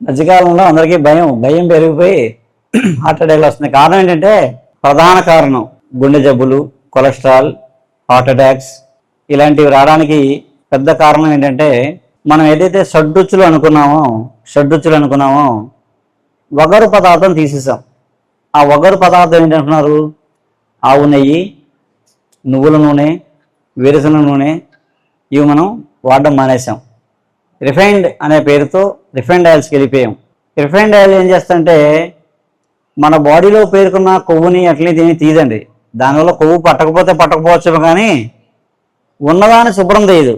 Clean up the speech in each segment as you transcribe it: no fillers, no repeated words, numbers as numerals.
మధ్యకాలంలో అందరికీ భయం భయం పెరిగిపోయి హార్ట్ అటాక్లు వస్తున్నాయి. కారణం ఏంటంటే ప్రధాన కారణం గుండె జబ్బులు, కొలెస్ట్రాల్, హార్ట్ అటాక్స్ ఇలాంటివి రావడానికి పెద్ద కారణం ఏంటంటే మనం ఏదైతే షడ్రుచులు అనుకున్నామో వగరు పదార్థం తీసేసాం. ఆ వగరు పదార్థం ఏంటంటున్నారు? ఆవు నెయ్యి, నువ్వుల నూనె, వేరుశనగ నూనె ఇవి మనం వాడడం మానేసాం. రిఫైన్డ్ అనే పేరుతో రిఫైన్డ్ ఆయిల్స్కి వెళ్ళిపోయాం. రిఫైన్డ్ ఆయిల్ ఏం చేస్తుంటే మన బాడీలో పేరుకున్న కొవ్వుని అట్లనే దీన్ని తీదండి. దానివల్ల కొవ్వు పట్టకపోవచ్చు, కానీ ఉన్నదాన్ని శుభ్రం చేయదు,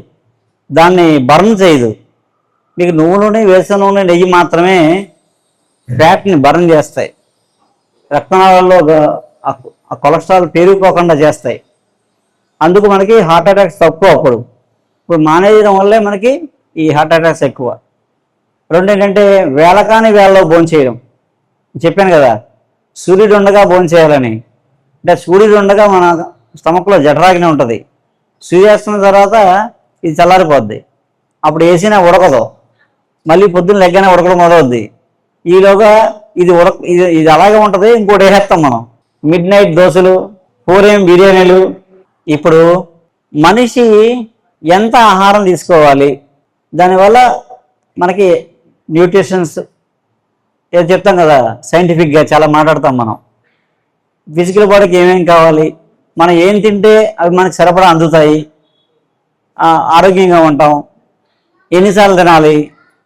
దాన్ని బర్న్ చేయదు. మీకు నువ్వు నూనె, వేరుశనగ నూనె, నెయ్యి మాత్రమే ఫ్యాట్ని బర్న్ చేస్తాయి, రక్తనాళాల్లో ఆ కొలెస్ట్రాల్ పేరుకోకుండా చేస్తాయి. అందుకు మనకి హార్ట్ అటాక్స్ తక్కువ. ఇప్పుడు మానేయడం వల్లే మనకి ఈ హార్ట్ అటాక్స్ ఎక్కువ. రెండు ఏంటంటే వేళకాని వేళలో భోంచేయడం. చెప్పాను కదా, సూర్యుడు ఉండగా భోంచేయాలని. అంటే సూర్యుడు ఉండగా మన స్టమక్లో జఠరాగ్ని ఉంటుంది. సూర్యాస్తమయం తర్వాత ఇది చల్లారిపోద్ది, అప్పుడు వేసినా ఉడకదు, మళ్ళీ పొద్దున్న లెగ్గానే ఉడకడం మొదలవుద్ది. ఈలోగా ఇది అలాగే ఉంటుంది. ఇంకోటి వేసేస్తాం మనం, మిడ్ నైట్ దోశలు, 4 AM బిర్యానీలు. ఇప్పుడు మనిషి ఎంత ఆహారం తీసుకోవాలి, దానివల్ల మనకి న్యూట్రిషన్స్ ఏదో చెప్తాం కదా, సైంటిఫిక్గా చాలా మాట్లాడతాం మనం. ఫిజికల్ బాడీకి ఏమేమి కావాలి, మనం ఏం తింటే అవి మనకి సరిపడా అందుతాయి, ఆరోగ్యంగా ఉంటాం, ఎన్నిసార్లు తినాలి,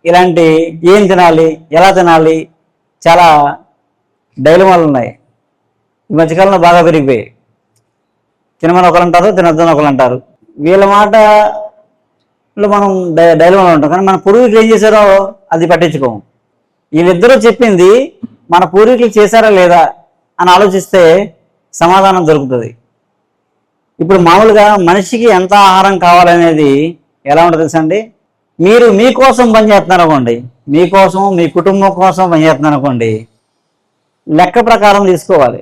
ఇలాంటి ఏం తినాలి, ఎలా తినాలి, చాలా డైలమాలు ఉన్నాయి. ఈ మధ్యకాలంలో బాగా పెరిగిపోయాయి. తినమని ఒకరు అంటారు, తినొద్దని ఒకరు అంటారు. వీళ్ళ మాటలో మనం డైలమాలో ఉంటాం. కానీ మన పూర్వీకులు ఏం చేశారో అది పట్టించుకోము. వీళ్ళిద్దరూ చెప్పింది మన పూర్వీకులు చేశారా లేదా అని ఆలోచిస్తే సమాధానం దొరుకుతుంది. ఇప్పుడు మామూలుగా మనిషికి ఎంత ఆహారం కావాలనేది ఎలా ఉంటుంది తెలుసా అండి? మీరు మీకోసం పనిచేస్తున్నారు అనుకోండి, మీకోసం, మీ కుటుంబం కోసం పనిచేస్తున్నారు అనుకోండి, లెక్క ప్రకారం తీసుకోవాలి,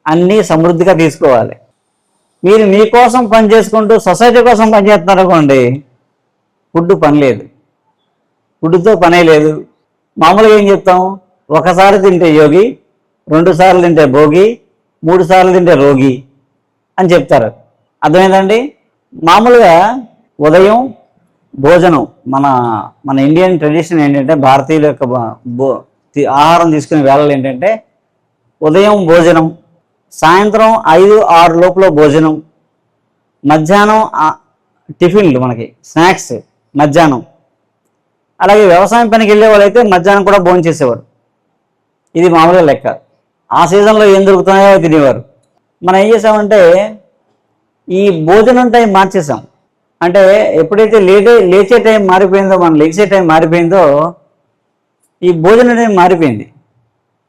అన్నీ సమృద్ధిగా తీసుకోవాలి. మీరు మీకోసం పని చేసుకుంటూ సొసైటీ కోసం పనిచేస్తున్నారు అనుకోండి, ఫుడ్ పని లేదు, ఫుడ్తో పనే లేదు. మామూలుగా ఏం చెప్తాం? ఒకసారి తింటే యోగి, 2 సార్లు తింటే భోగి, 3 సార్లు తింటే రోగి అని చెప్తారు. అర్థమైందండి? మామూలుగా ఉదయం భోజనం, మన ఇండియన్ ట్రెడిషన్ ఏంటంటే, భారతీయుల యొక్క ఆహారం తీసుకునే వేళలు ఏంటంటే ఉదయం భోజనం, సాయంత్రం 5-6 లోపల భోజనం, మధ్యాహ్నం టిఫిన్లు, మనకి స్నాక్స్ మధ్యాహ్నం. అలాగే వ్యవసాయం పనికి వెళ్ళే వాళ్ళైతే మధ్యాహ్నం కూడా భోజనం చేసేవారు. ఇది మామూలుగా లెక్క. ఆ సీజన్లో ఏం దొరుకుతున్నాయో తినేవారు. మనం ఏం చేసామంటే ఈ భోజనం టైం మార్చేసాం. అంటే ఎప్పుడైతే లేచే టైం మారిపోయిందో, మనం లేచే టైం మారిపోయిందో, ఈ భోజనం టైం మారిపోయింది.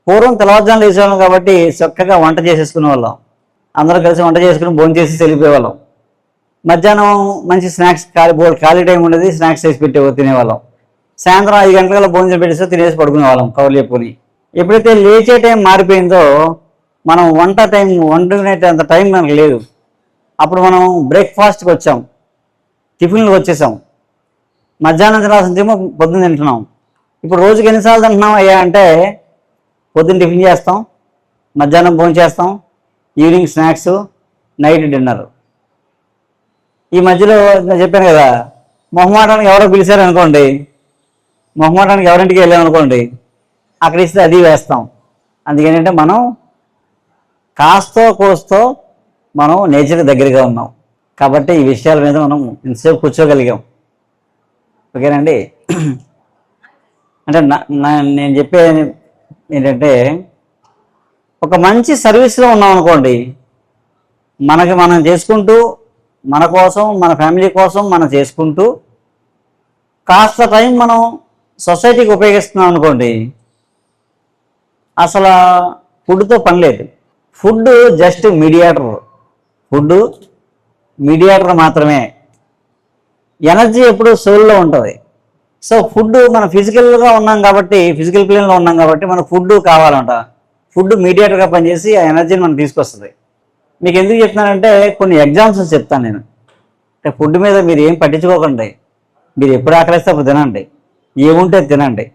పూర్వం తెల్లవారుజామున లేచేవాళ్ళం కాబట్టి చక్కగా వంట చేసేసుకునే వాళ్ళం, అందరూ కలిసి వంట చేసుకుని భోజనం చేసి వెళ్ళిపోయేవాళ్ళం. మధ్యాహ్నం మంచి స్నాక్స్ ఖాళీ టైం ఉండేది, స్నాక్స్ చేసి తినేవాళ్ళం. సాయంత్రం 5 గంటల భోజనం పెట్టేసి తినేసి పడుకునేవాళ్ళం కవర్లు చెప్పుకొని. ఎప్పుడైతే లేచే టైం మారిపోయిందో, మనం వండుకునేంత టైం మనకు లేదు. అప్పుడు మనం బ్రేక్ఫాస్ట్కి వచ్చాం, టిఫిన్లకు వచ్చేసాం. మధ్యాహ్నం తినాల్సిందేమో పొద్దున్న తింటున్నాం. ఇప్పుడు రోజుకి ఎన్నిసార్లు తింటున్నాం అయ్యా అంటే, పొద్దున్న టిఫిన్ చేస్తాం, మధ్యాహ్నం భోజనం చేస్తాం, ఈవినింగ్ స్నాక్స్, నైట్ డిన్నర్. ఈ మధ్యలో నేను చెప్పాను కదా, మొహమాటానికి ఎవరో పిలిచారనుకోండి, మొహమాటానికి ఎవరింటికి వెళ్ళామనుకోండి, అక్కడ ఇస్తే అది వేస్తాం. అందుకేంటంటే మనం కాస్తో కోస్తో మనం నేచర్కి దగ్గరగా ఉన్నాం కాబట్టి ఈ విషయాల మీద మనం ఇంతసేపు కూర్చోగలిగాం. ఓకేనండి? అంటే నేను చెప్పే ఏంటంటే, ఒక మంచి సర్వీస్లో ఉన్నాం అనుకోండి, మనం చేసుకుంటూ, మన కోసం, మన ఫ్యామిలీ కోసం మనం చేసుకుంటూ, కాస్త టైం మనం సొసైటీకి ఉపయోగిస్తున్నాం అనుకోండి, అసలు ఫుడ్తో పని లేదు. ఫుడ్ జస్ట్ మీడియేటర్ మాత్రమే. ఎనర్జీ ఎప్పుడు సోల్లో ఉంటుంది. సో ఫుడ్ మనం ఫిజికల్గా ఉన్నాం కాబట్టి, ఫిజికల్ ప్లేన్లో ఉన్నాం కాబట్టి మనకు ఫుడ్ కావాలంట. ఫుడ్ మీడియేటర్గా పనిచేసి ఆ ఎనర్జీని మనం తీసుకొస్తుంది. మీకు ఎందుకు చెప్తున్నానంటే, కొన్ని ఎగ్జాంపుల్స్ చెప్తాను నేను. అంటే ఫుడ్ మీద మీరు ఏం పట్టించుకోకండి, మీరు ఎప్పుడు ఆకలిస్తే అప్పుడు తినండి, ఏముంటే తినండి.